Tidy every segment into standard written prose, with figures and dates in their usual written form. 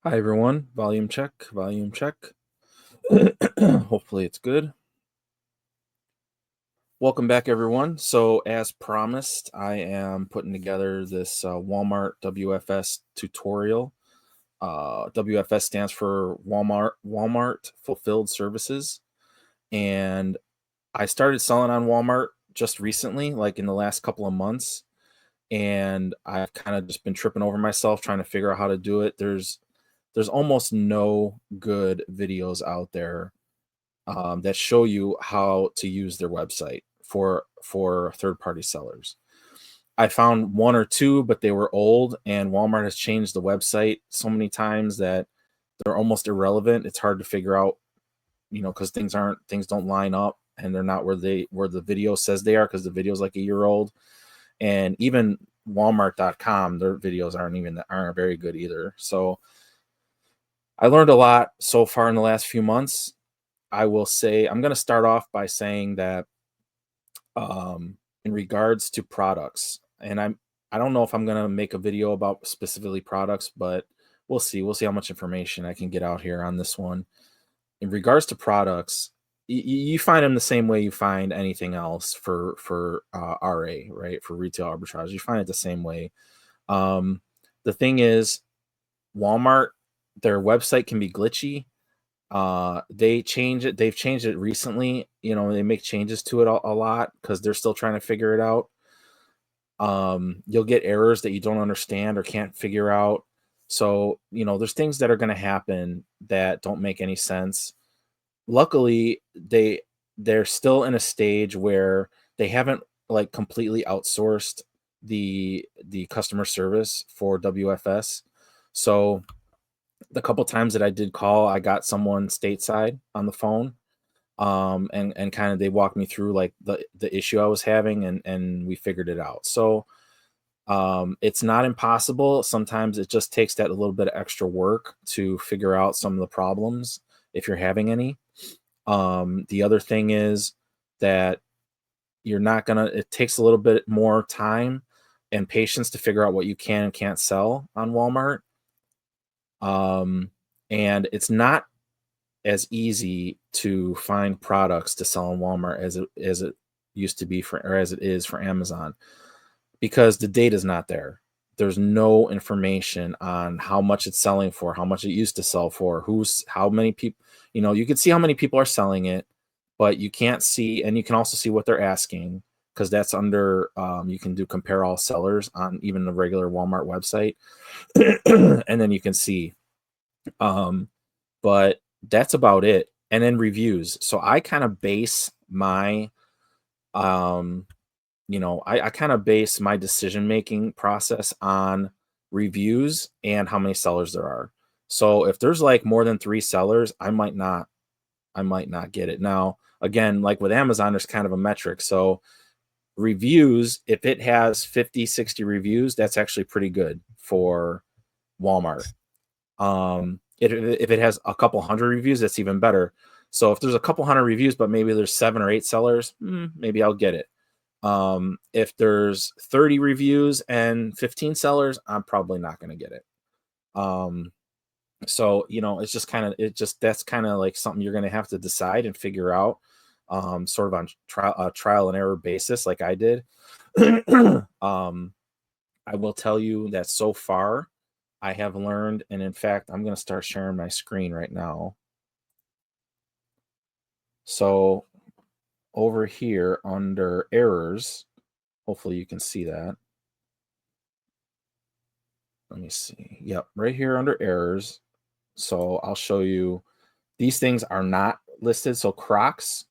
Hi everyone, volume check, volume check. Hopefully it's good. Welcome back everyone. So as promised, I am putting together this Walmart WFS tutorial. WFS stands for Walmart Fulfilled Services. And I started selling on Walmart just recently, like in the last couple of months. And I've kind of just been tripping over myself trying to figure out how to do it. There's almost no good videos out there that show you how to use their website for third party sellers. I found one or two, but they were old, and Walmart has changed the website so many times that they're almost irrelevant. It's hard to figure out, because things don't line up, and they're not where the video says they are, because the video's like a year old. And even Walmart.com, their videos aren't very good either. So I learned a lot so far in the last few months. I will say I'm going to start off by saying that in regards to products, and I don't know if I'm going to make a video about specifically products, but we'll see. We'll see how much information I can get out here on this one. In regards to products, you find them the same way you find anything else for RA, right? For retail arbitrage, you find it the same way. The thing is, Walmart, their website can be glitchy. They've changed it recently. They make changes to it a lot because they're still trying to figure it out. You'll get errors that you don't understand or can't figure out. So there's things that are going to happen that don't make any sense. Luckily, they're still in a stage where they haven't like completely outsourced the customer service for WFS. So the couple times that I did call, I got someone stateside on the phone, and kind of they walked me through like the issue I was having, and we figured it out. So it's not impossible. Sometimes it just takes that a little bit of extra work to figure out some of the problems if you're having any. The other thing is that it takes a little bit more time and patience to figure out what you can and can't sell on Walmart. And it's not as easy to find products to sell on Walmart as it used to be or as it is for Amazon, because the data is not there. There's no information on how much it's selling for, how much it used to sell for, how many people. You can see how many people are selling it, but you can't see, and you can also see what they're asking, because that's under. You can do compare all sellers on even the regular Walmart website, and then you can see. But that's about it. And then reviews. So I kind of base my I kind of base my decision making process on reviews and how many sellers there are. So if there's like more than 3 sellers, I might not get it. Now, again, like with Amazon, there's kind of a metric. So reviews, if it has 50, 60 reviews, that's actually pretty good for Walmart. If it has a couple hundred reviews, that's even better. So if there's a couple hundred reviews, but maybe there's 7 or 8 sellers, maybe I'll get it. If there's 30 reviews and 15 sellers, I'm probably not going to get it. So it's just that's kind of like something you're going to have to decide and figure out, sort of on trial and error basis, like I did. I will tell you that so far I have learned, and in fact, I'm going to start sharing my screen right now. So over here under errors, hopefully you can see that. Let me see. Yep, right here under errors. So I'll show you, these things are not listed. So Crocs.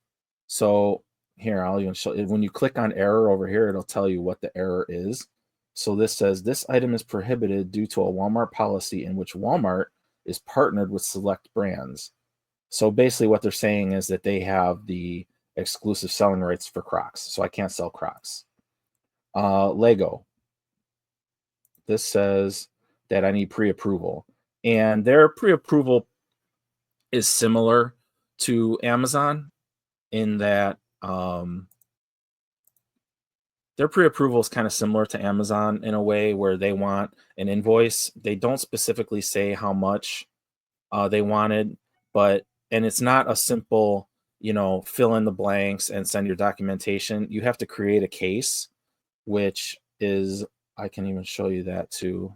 So here, I'll even show you. When you click on error over here, it'll tell you what the error is. So this says this item is prohibited due to a Walmart policy in which Walmart is partnered with select brands. So basically what they're saying is that they have the exclusive selling rights for Crocs. So I can't sell Crocs. Lego. This says that I need pre-approval. And their pre-approval is similar to Amazon in that their pre-approval is kind of similar to Amazon in a way where they want an invoice. They don't specifically say how much they wanted, but and it's not a simple, fill in the blanks and send your documentation. You have to create a case, which is I can even show you that too,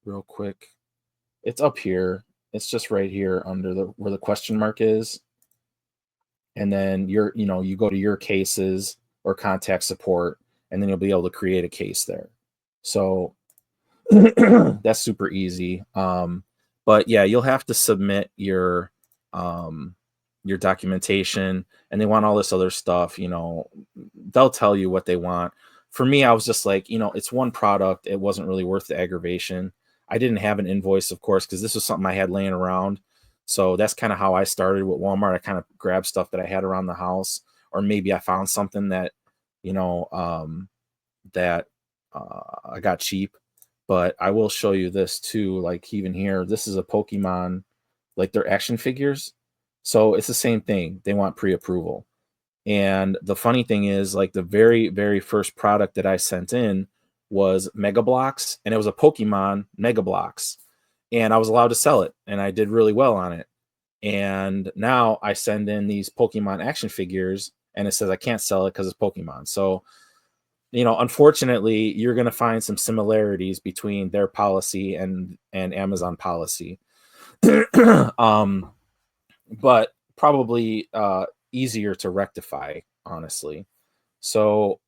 real quick. It's up here. It's just right here under the where the question mark is, and then you go to your cases or contact support, and then you'll be able to create a case there. So that's super easy. But yeah, you'll have to submit your documentation, and they want all this other stuff. They'll tell you what they want. For me, I was just like, it's one product. It wasn't really worth the aggravation. I didn't have an invoice, of course, because this was something I had laying around. So that's kind of how I started with Walmart. I kind of grabbed stuff that I had around the house, or maybe I found something that, that I got cheap. But I will show you this too. Like even here, this is a Pokemon, like their action figures. So it's the same thing. They want pre-approval. And the funny thing is, like the very, very first product that I sent in was Mega Blocks, and it was a Pokemon Mega Blocks. And I was allowed to sell it, and I did really well on it. And now I send in these Pokemon action figures, and it says I can't sell it because it's Pokemon. So, unfortunately, you're going to find some similarities between their policy and Amazon policy. But probably easier to rectify, honestly. So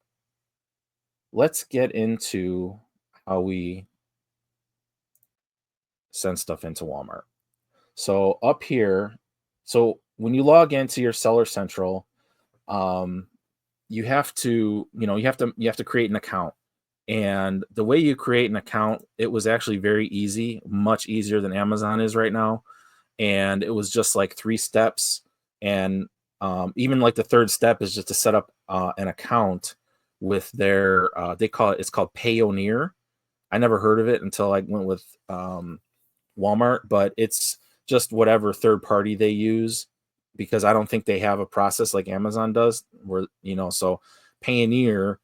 let's get into how we send stuff into Walmart. So up here, so when you log into your Seller Central, you have to create an account. And the way you create an account, it was actually very easy, much easier than Amazon is right now. And it was just like 3 steps. And even like the third step is just to set up an account with their it's called Payoneer. I never heard of it until I went with Walmart, but it's just whatever third party they use, because I don't think they have a process like Amazon does where, so Payoneer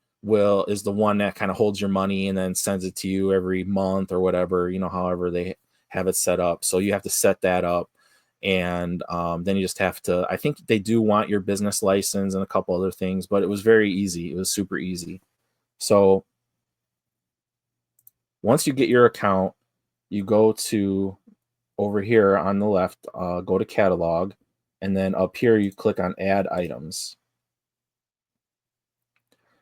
is the one that kind of holds your money and then sends it to you every month or whatever, however they have it set up. So you have to set that up. And then you just have to, I think they do want your business license and a couple other things, but it was very easy. It was super easy. So once you get your account, you go to over here on the left, go to catalog, and then up here you click on add items.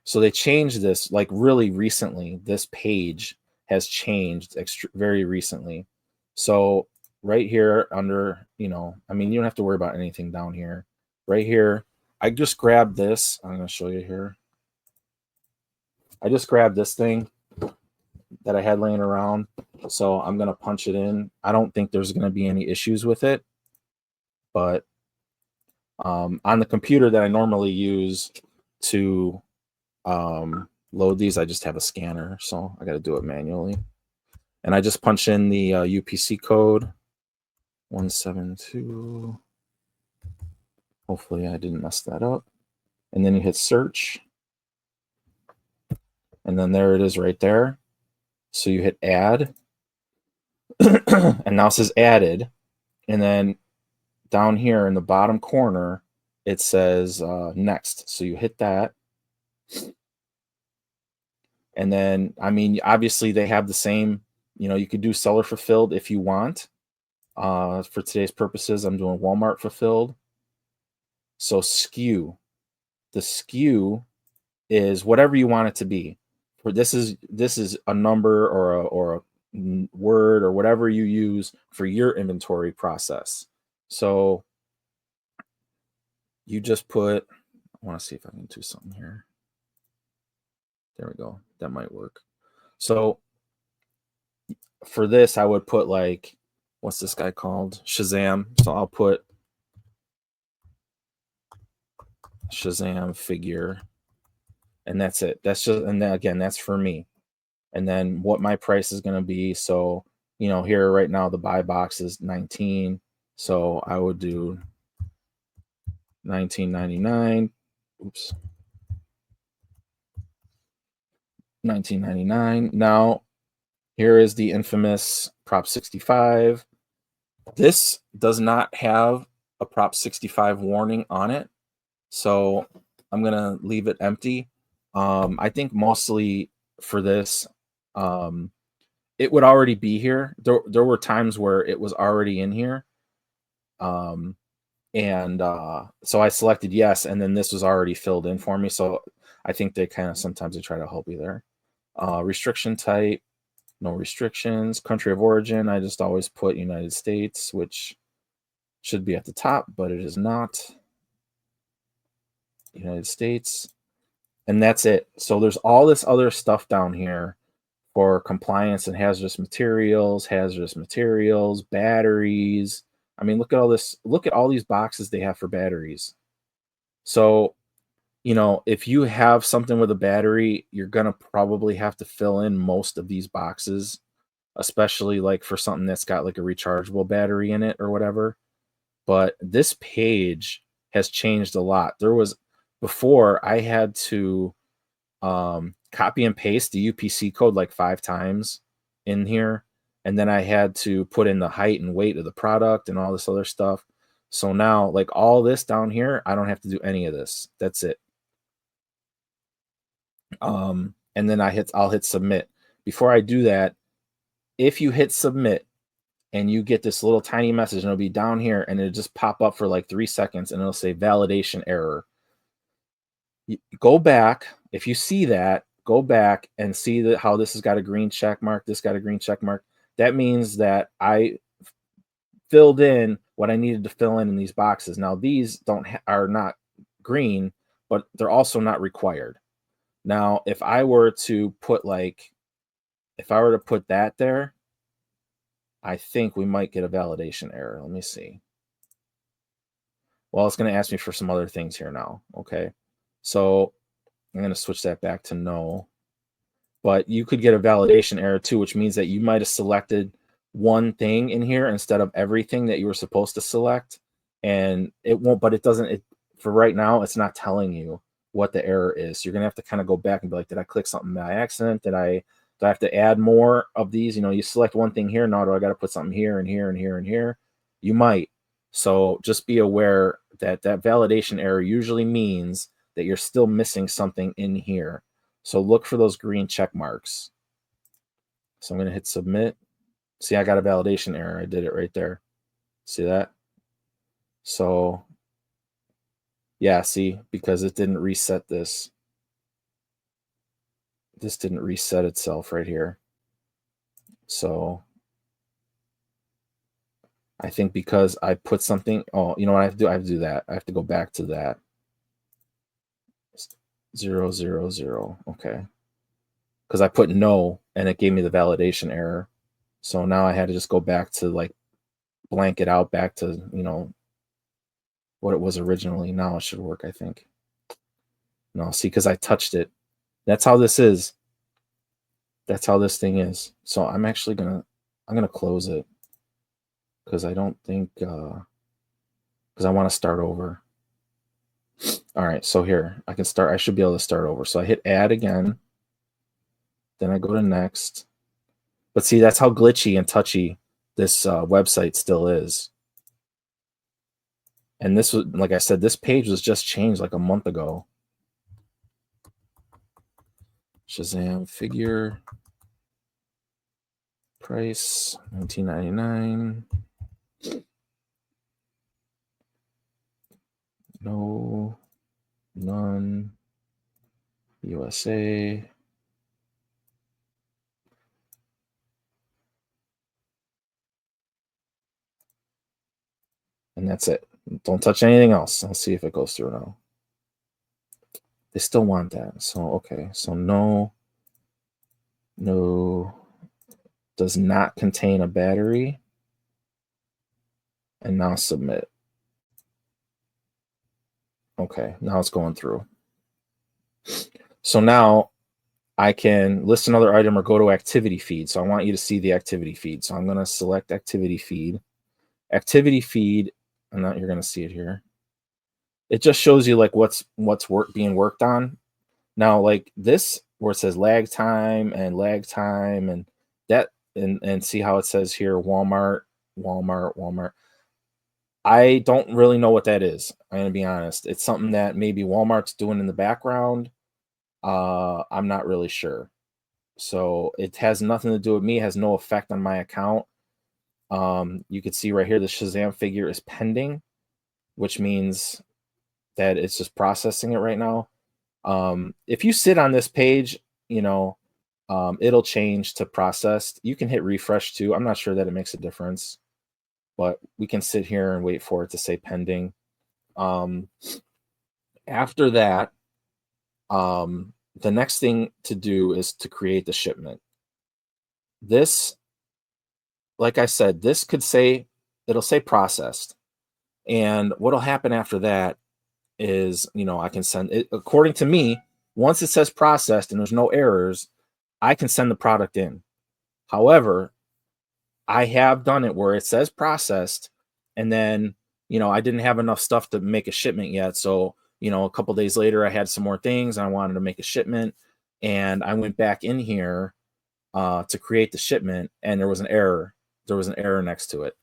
So they changed this like really recently. This page has changed very recently. So right here under, you don't have to worry about anything down here. Right here, I just grabbed this. I'm going to show you here. I just grabbed this thing that I had laying around. So I'm going to punch it in. I don't think there's going to be any issues with it. But on the computer that I normally use to load these, I just have a scanner. So I got to do it manually. And I just punch in the UPC code 172. Hopefully I didn't mess that up. And then you hit search. And then there it is right there. So you hit add. And now it says added. And then down here in the bottom corner, it says next. So you hit that. And then, obviously they have the same, you could do seller fulfilled if you want. For today's purposes, I'm doing Walmart fulfilled. So SKU. The SKU is whatever you want it to be. This is a number or a word or whatever you use for your inventory process. So you just put, I want to see if I can do something here. There we go. That might work. So for this, I would put like, what's this guy called? Shazam. So I'll put Shazam figure, and that's it. That's just, and then again, that's for me. And then what my price is going to be. So, here right now, the buy box is 19. So I would do $19.99. Oops. $19.99. Now, here is the infamous Prop 65. This does not have a Prop 65 warning on it, so I'm going to leave it empty. I think mostly for this, it would already be here. There were times where it was already in here. So I selected yes, and then this was already filled in for me. So I think they kind of sometimes they try to help you there. Restriction type, no restrictions. Country of origin, I just always put United States, which should be at the top, but it is not. United States. And that's it. So there's all this other stuff down here for compliance and hazardous materials, batteries. I mean, look at all this. Look at all these boxes they have for batteries. So, if you have something with a battery, you're going to probably have to fill in most of these boxes, especially like for something that's got like a rechargeable battery in it or whatever. But this page has changed a lot. Before I had to copy and paste the UPC code like 5 times in here. And then I had to put in the height and weight of the product and all this other stuff. So now, like all this down here, I don't have to do any of this. That's it. And then I'll hit submit. Before I do that, if you hit submit and you get this little tiny message, and it'll be down here, and it'll just pop up for like 3 seconds, and it'll say validation error. Go back. If you see that, go back and see how this has got a green check mark. This got a green check mark. That means that I filled in what I needed to fill in these boxes. Now these are not green, but they're also not required. Now, if I were to put that there, I think we might get a validation error. Let me see. Well, it's going to ask me for some other things here now. Okay. So I'm going to switch that back to no. But you could get a validation error too, which means that you might have selected one thing in here instead of everything that you were supposed to select. And it won't, but it doesn't, for right now, it's not telling you what the error is. So you're going to have to kind of go back and be like, did I click something by accident? Do I have to add more of these? You select one thing here. Now do I got to put something here and here and here and here? You might. So just be aware that validation error usually means that you're still missing something in here. So look for those green check marks. So I'm going to hit submit. See, I got a validation error. I did it right there. See that? So yeah, see, because it didn't reset this. This didn't reset itself right here. So I think because I put something, you know what I have to do? I have to do that. I have to go back to that. 0, 0, 0. Okay. Because I put no and it gave me the validation error. So now I had to just go back to like blank it out back to, what it was originally. Now it should work, I think. No, see, because I touched it. That's how this is. That's how this thing is. So I'm actually I'm gonna close it because I don't think because I want to start over. All right, so here I can start. I should be able to start over. So I hit add again. Then I go to next. But see, that's how glitchy and touchy this website still is. And this was, like I said, this page was just changed like a month ago. Shazam figure price $19.99. No, none, USA. And that's it. Don't touch anything else. Let's see if it goes through now. They still want that. So, okay. So no, does not contain a battery. And now submit. Okay, now it's going through. So now I can list another item or go to activity feed. So I want you to see the activity feed. So I'm going to select activity feed. Activity feed, and now you're going to see it here. It just shows you like what's being worked on. Now, like this where it says lag time and that and see how it says here Walmart, Walmart. I don't really know what that is. I'm gonna be honest. It's something that maybe Walmart's doing in the background. I'm not really sure. So it has nothing to do with me, it has no effect on my account. You can see right here the Shazam figure is pending, which means that it's just processing it right now. If you sit on this page, it'll change to processed. You can hit refresh too. I'm not sure that it makes a difference, but we can sit here and wait for it to say pending. Um, After that, the next thing to do is to create the shipment. This, like I said, this could say, it'll say processed. And what'll happen after that is, I can send it, according to me, once it says processed and there's no errors, I can send the product in. However, I have done it where it says processed and then, I didn't have enough stuff to make a shipment yet. So, a couple days later, I had some more things and I wanted to make a shipment. And I went back in here to create the shipment and there was an error. There was an error next to it.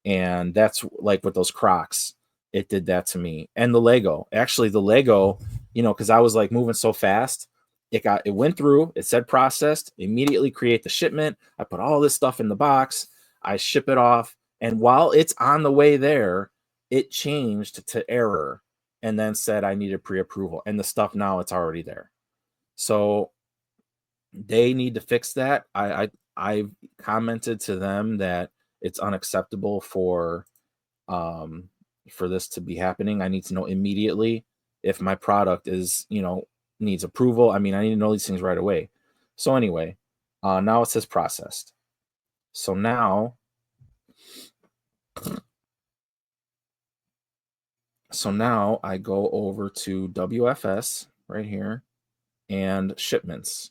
And that's like with those Crocs, it did that to me. And the Lego, actually, the Lego, because I was like moving so fast, it went through, it said processed, immediately create the shipment. I put all this stuff in the box, I ship it off. And while it's on the way there, it changed to error and then said I needed pre-approval. And the stuff now it's already there. So they need to fix that. I've commented to them that it's unacceptable for this to be happening. I need to know immediately if my product is, needs approval. I mean, I need to know these things right away. So anyway, now it says processed. So now I go over to WFS right here and shipments.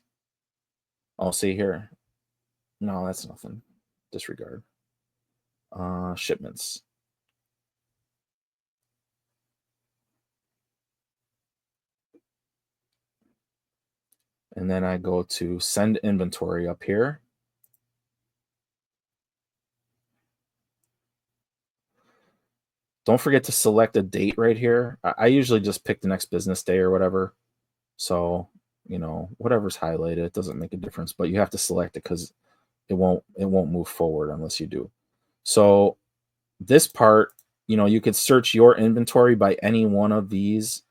I'll see here. No, that's nothing. Disregard. Shipments. And then I go to send inventory up here. Don't forget to select a date right here. I usually just pick the next business day or whatever. So, whatever's highlighted, it doesn't make a difference, but you have to select it because it won't move forward unless you do. So this part, you could search your inventory by any one of these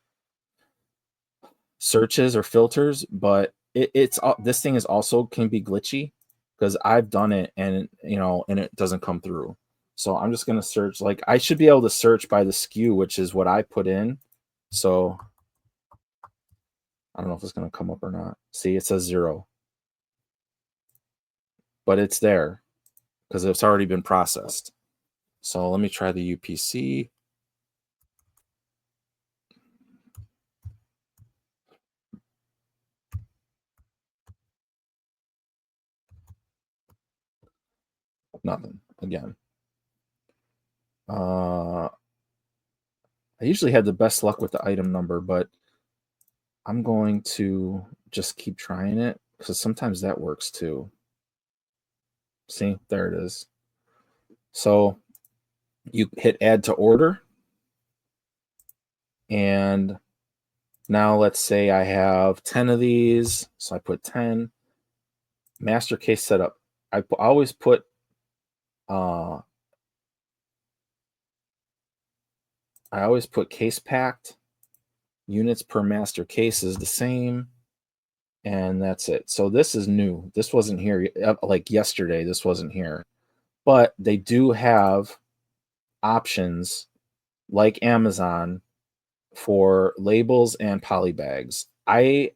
searches or filters, but it's this thing is also can be glitchy because I've done it and and it doesn't come through. So I'm just going to search, like I should be able to search by the SKU, which is what I put in. So I don't know if it's going to come up or not. See, it says 0, but it's there because it's already been processed. So let me try the UPC. Nothing again. I usually had the best luck with the item number, but I'm going to just keep trying it because sometimes that works too. See, there it is. So you hit add to order. And now let's say I have 10 of these. So I put 10. Master case setup. I always put case packed. Units per master case is the same. And that's it. So this is new. This wasn't here like yesterday. This wasn't here. But they do have options like Amazon for labels and poly bags. I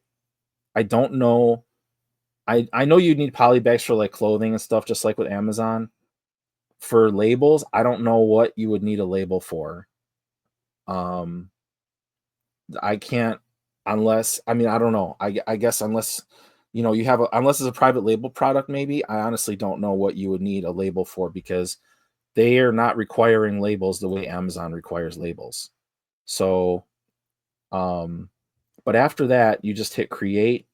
don't know. I know you need poly bags for like clothing and stuff, just like with Amazon. For labels, I don't know what you would need a label for. I can't unless I mean I don't know. I guess unless you have unless it's a private label product, maybe. I honestly don't know what you would need a label for because they are not requiring labels the way Amazon requires labels. So but after that, you just hit create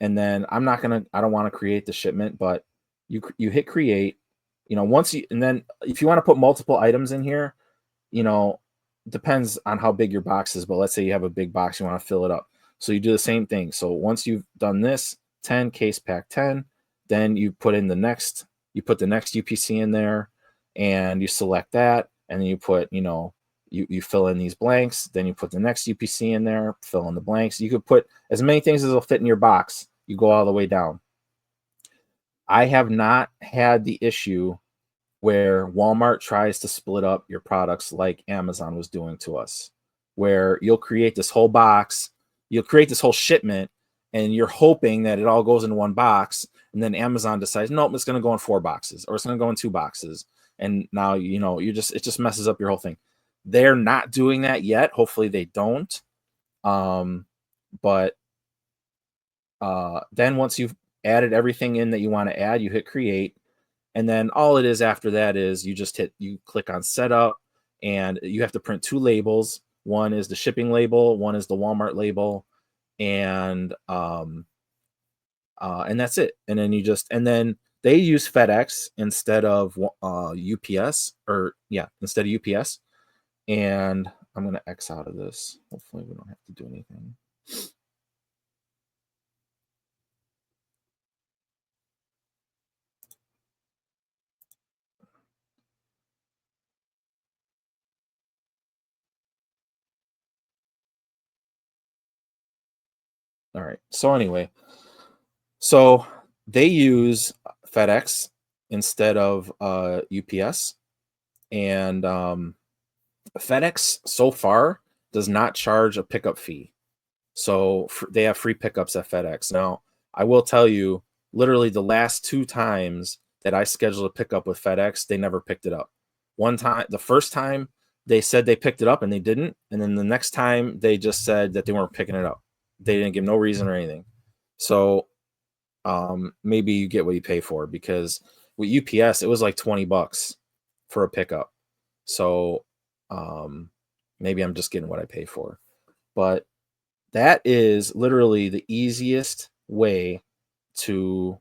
and then I don't want to create the shipment, but you hit create, once you, and then if you want to put multiple items in here, you know, depends on how big your box is, but let's say you have a big box, you want to fill it up. So you do the same thing. So once you've done this, 10 case pack 10, then you put the next UPC in there, and you select that, and then you put, you fill in these blanks, then you put the next UPC in there, fill in the blanks. You could put as many things as will fit in your box. You go all the way down. I have not had the issue where Walmart tries to split up your products like Amazon was doing to us, where you'll create this whole box, you'll create this whole shipment, and you're hoping that it all goes in one box. And then Amazon decides, nope, it's going to go in 4 boxes, or it's going to go in 2 boxes. And now, it just messes up your whole thing. They're not doing that yet. Hopefully they don't. But then once you've added everything in that you want to add, you hit create. And then all it is after that is you click on setup, and you have to print 2 labels. One is the shipping label, one is the Walmart label, and that's it. And then they use FedEx instead of UPS, instead of UPS. And I'm going to X out of this. Hopefully we don't have to do anything. All right. So anyway, so they use FedEx instead of UPS, and FedEx so far does not charge a pickup fee. So they have free pickups at FedEx. Now, I will tell you, literally the last 2 times that I scheduled a pickup with FedEx, they never picked it up. One time, the first time they said they picked it up and they didn't. And then the next time they just said that they weren't picking it up. They didn't give no reason or anything. So maybe you get what you pay for, because with UPS, it was like $20 for a pickup. So maybe I'm just getting what I pay for. But that is literally the easiest way to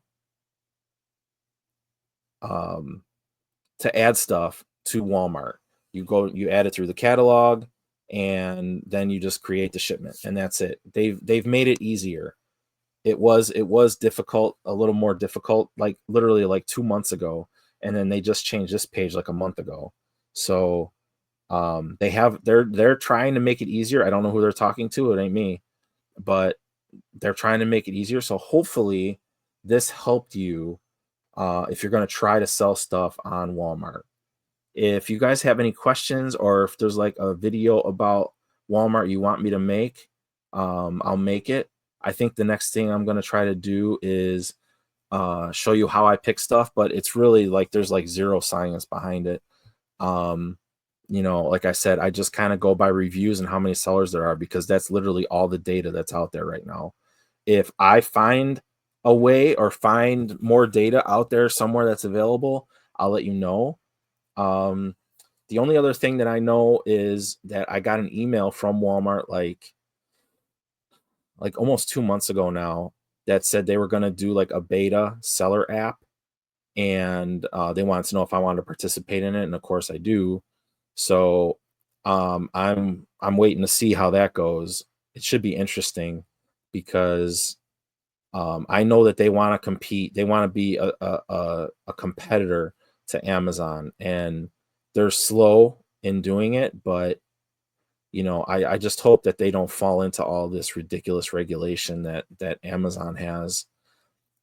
add stuff to Walmart. You add it through the catalog, and then you just create the shipment, and that's it. They've made it easier. It was difficult, a little more difficult, like literally like 2 months ago, and then they just changed this page like a month ago. So they're trying to make it easier. I don't know who they're talking to. It ain't me, but they're trying to make it easier. So hopefully this helped you if you're going to try to sell stuff on Walmart. If you guys have any questions, or if there's like a video about Walmart you want me to make, I'll make it. I think the next thing I'm going to try to do is show you how I pick stuff, but it's really like there's like zero science behind it. Like I said, I just kind of go by reviews and how many sellers there are, because that's literally all the data that's out there right now. If I find a way or find more data out there somewhere that's available, I'll let you know. The only other thing that I know is that I got an email from Walmart like almost 2 months ago now, that said they were going to do like a beta seller app, and they wanted to know if I wanted to participate in it, and of course I do. So I'm waiting to see how that goes. It should be interesting, because I know that they want to compete. They want to be a competitor to Amazon, and they're slow in doing it. But I just hope that they don't fall into all this ridiculous regulation that Amazon has.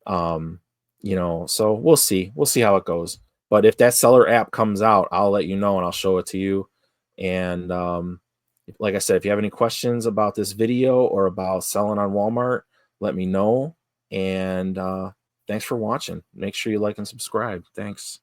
So we'll see how it goes. But if that seller app comes out, I'll let you know, and I'll show it to you. And like I said, if you have any questions about this video or about selling on Walmart, let me know. And thanks for watching. Make sure you like and subscribe. Thanks.